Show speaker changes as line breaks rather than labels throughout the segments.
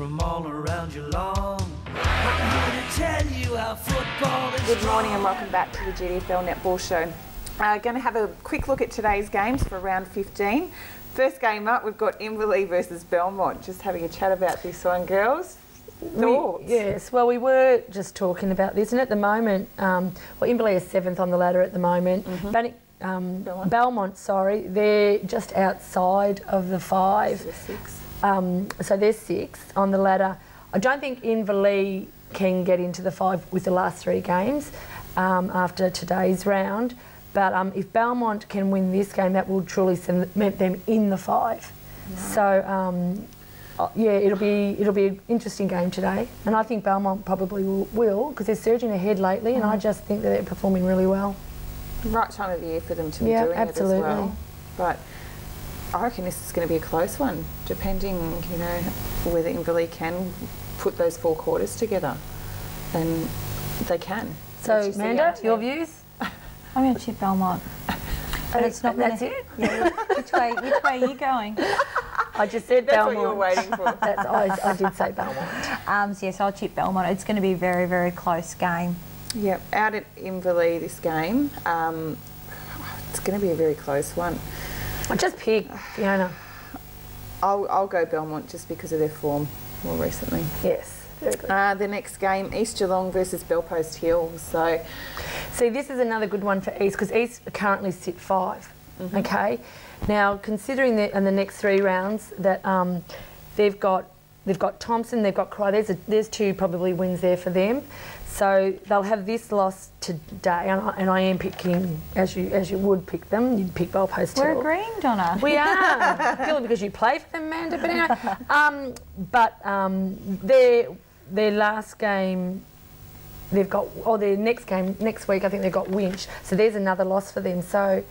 from all around your lawn. I'm here to tell you how football is.
Good morning and welcome back to the GDFL Netball Show. Going to have a quick look at today's games for round 15. First game up, we've got Inverleigh versus Belmont. Just having a chat about this one, girls. Thoughts?
Yes, well, we were just talking about this, and at the moment, Inverleigh is 7th on the ladder at the moment. Belmont, sorry, they're just outside of the 5.
So they're 6th.
So they're 6th on the ladder. I don't think Inverleigh can get into the 5 with the last 3 games after today's round. But if Belmont can win this game, that will truly cement them in the 5. Right. So, yeah, it'll be an interesting game today, and I think Belmont probably will because they're surging ahead lately, and I just think that they're performing really well.
Right time of year for them to be doing
absolutely.
it as well. But I reckon this is going to be a close one, depending, you know, whether Inverleigh can put those 4 quarters together, and they can.
So, Amanda, your views?
I'm going to chip Belmont. But it's not.
That's it.
Yeah. Which way are you going?
I just said
That's
Belmont.
what you were waiting for.
I did say Belmont.
Yes, I'll chip Belmont. It's going to be a very, very close game.
Yep, out at Inverleigh this game, it's going to be a very close one.
I just pick Fiona.
I'll go Belmont just because of their form more recently.
Yes. Very good.
The next game, East Geelong versus Belpost Hill. So,
see, this is another good one for East because East currently sit 5. Okay, now considering that in the next 3 rounds that they've got Thompson, they've got Cry. There's 2 probably wins there for them. So they'll have this loss today, and I am picking as you would pick them. You'd pick Belpost Hill.
We're agreeing, Donna.
We are purely because you play for them, Amanda. But anyway, their last game, they've got, or their next game next week, I think they've got Winch. So there's another loss for them. So,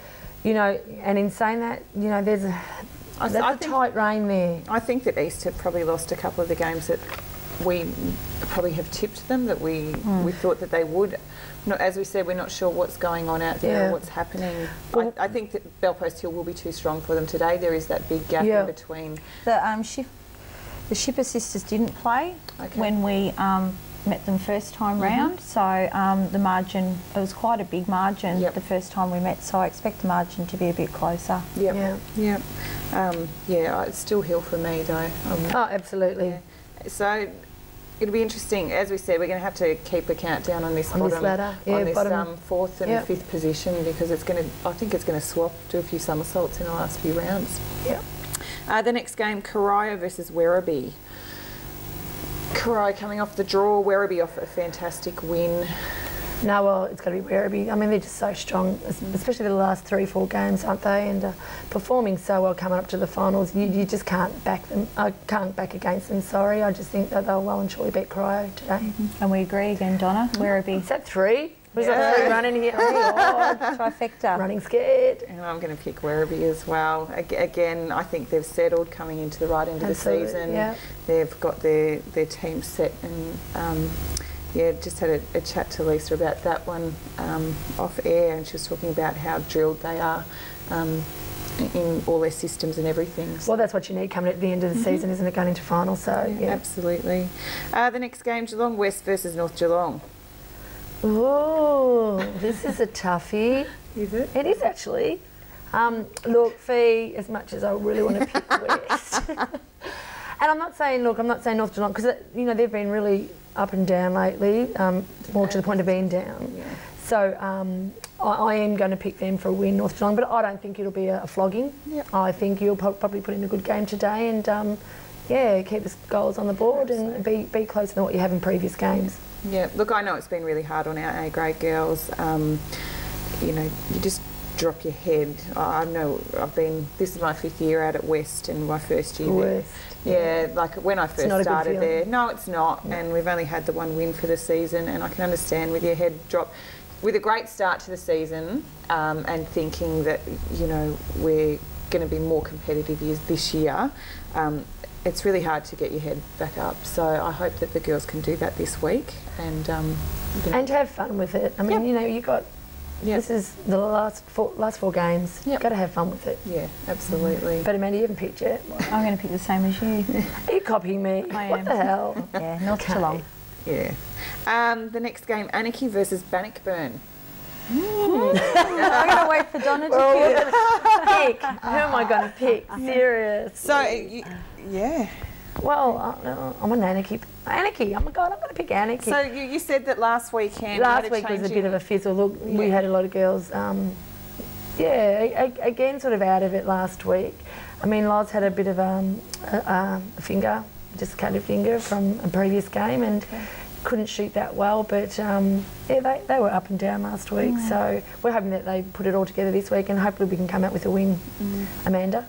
you know, and in saying that, you know, there's a tight rein there.
I think that East have probably lost a couple of the games that we probably have tipped them, that we thought that they would. As we said, we're not sure what's going on out there or what's happening. Well, I think that Belpost Hill will be too strong for them today. There is that big gap in between.
The Shipper sisters didn't play when we met them first time round, so the margin, it was quite a big margin the first time we met, so I expect the margin to be a bit closer.
Yeah, it's still Hill for me though.
Oh, absolutely.
Yeah. So it'll be interesting. As we said, we're going to have to keep a countdown on this
ladder,
on this 4th and 5th position, because it's going to. I think it's going to swap, do a few somersaults in the last few rounds.
Yeah.
The next game, Corio versus Werribee. Corio coming off the draw, Werribee off a fantastic win.
No, well, it's got to be Werribee. I mean, they're just so strong, especially the last 3-4 games, aren't they? And performing so well coming up to the finals, you just can't back them. I can't back against them, sorry. I just think that they'll well and truly beat Corio today.
And we agree again, Donna. Werribee.
Is that 3? Was that 3 running here? Oh,
trifecta.
Running scared.
And I'm going to pick Werribee as well. Again, I think they've settled coming into the right end of the season.
Yeah.
They've got their team set, and just had a chat to Lisa about that one off air, and she was talking about how drilled they are in all their systems and everything.
Well, that's what you need coming at the end of the season, isn't it, going into finals? So, yeah.
Absolutely. The next game, Geelong West versus North Geelong.
Oh, this is a toughie.
Is it?
It is actually. Look, Fee, as much as I really want to pick West, and I'm not saying North Geelong, because you know they've been really up and down lately, more to the point of being down. Yeah. So I am going to pick them for a win, North Geelong, but I don't think it'll be a flogging. Yep. I think you'll probably put in a good game today, and keep the goals on the board and be closer than what you have in previous games.
Yeah, look, I know it's been really hard on our A-grade girls. You know, you just drop your head. I know this is my 5th year out at West, and my first year
West.
there. Yeah, like when I first started there. No, it's not.
No.
And we've only had the 1 win for the season, and I can understand with your head dropped. With a great start to the season, and thinking that, you know, we're going to be more competitive this year, it's really hard to get your head back up. So I hope that the girls can do that this week, and
and have fun with it. I mean, you know, you got This is the last four games. Got to have fun with it.
Yeah, absolutely.
But Amanda, you haven't picked yet.
I'm going to pick the same as you.
Are you copying me?
I am.
What the hell?
Yeah, North Geelong.
Yeah. The next game, Anarchy versus Bannockburn.
I'm going to wait for Donna to
Pick. Who am I going to pick? Serious.
So, yeah.
Well, I'm an Anarchy. Anarchy. Oh my God, I'm going to pick Anarchy.
So you said that last weekend.
Last week was a bit of a fizzle. Look, we had a lot of girls. Again, sort of out of it last week. I mean, Loz had a bit of a finger, just cut a finger from a previous game, and couldn't shoot that well. But they were up and down last week. So we're hoping that they put it all together this week, and hopefully we can come out with a win. Amanda.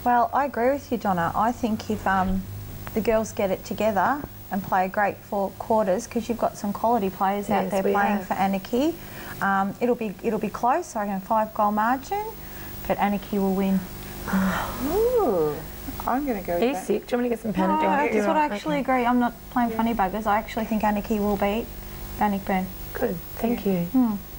Well, I agree with you, Donna. I think if the girls get it together and play a great 4 quarters, because you've got some quality players out there playing for Anarchy. It'll be close. I reckon a 5-goal margin, but Anarchy will win.
Ooh, I'm going to go with that.
Sick. Do you want me to get some Panadol?
That's what I actually agree. I'm not playing funny buggers. I actually think Anarchy will beat Bannockburn.
Good. Thank you.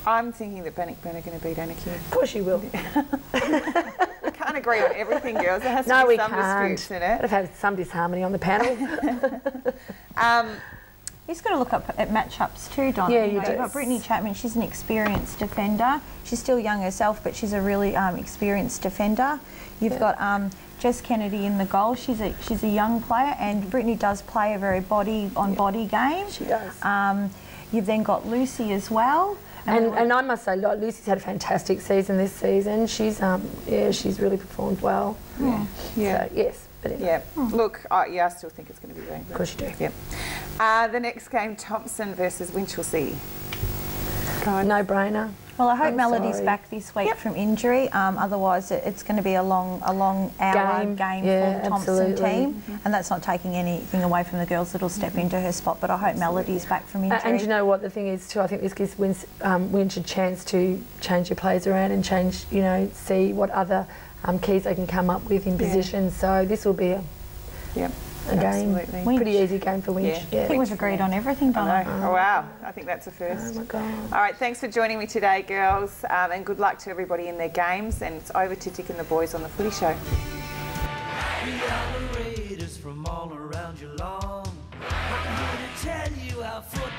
I'm thinking that Bannockburn are going to beat Anarchy.
Of course you will.
We can't agree on everything, girls. There has to be some disputes in it.
I've had some disharmony on the panel.
He's got to look up at matchups too, Donna.
Yeah,
you've got Brittany Chapman. She's an experienced defender. She's still young herself, but she's a really experienced defender. You've got Jess Kennedy in the goal. She's a young player, and Brittany does play a very body game.
She does.
You've then got Lucy as well.
And I must say, like, Lucy's had a fantastic season this season. She's she's really performed well.
Yeah.
So, yes. But anyway.
Look, I still think it's going to be Rainbow.
Of course you do.
Yep. The next game, Thompson versus Winchelsea.
No brainer.
Well, I hope Melody's back this week from injury. Otherwise, it's going to be a long hour game for the Thompson team, and that's not taking anything away from the girls that'll step into her spot. But I hope Melody's back from injury.
And you know what the thing is too? I think this gives Winch a chance to change your players around and change, see what other keys they can come up with in position. So this will be a game, pretty easy game for Winch.
I think we've agreed on everything, Donna.
Oh wow, I think that's a first.
Oh my God.
All right, thanks for joining me today, girls, and good luck to everybody in their games. And it's over to Dick and the boys on the Footy Show.
We are the Raiders from all around Geelong. I'm here to tell you our football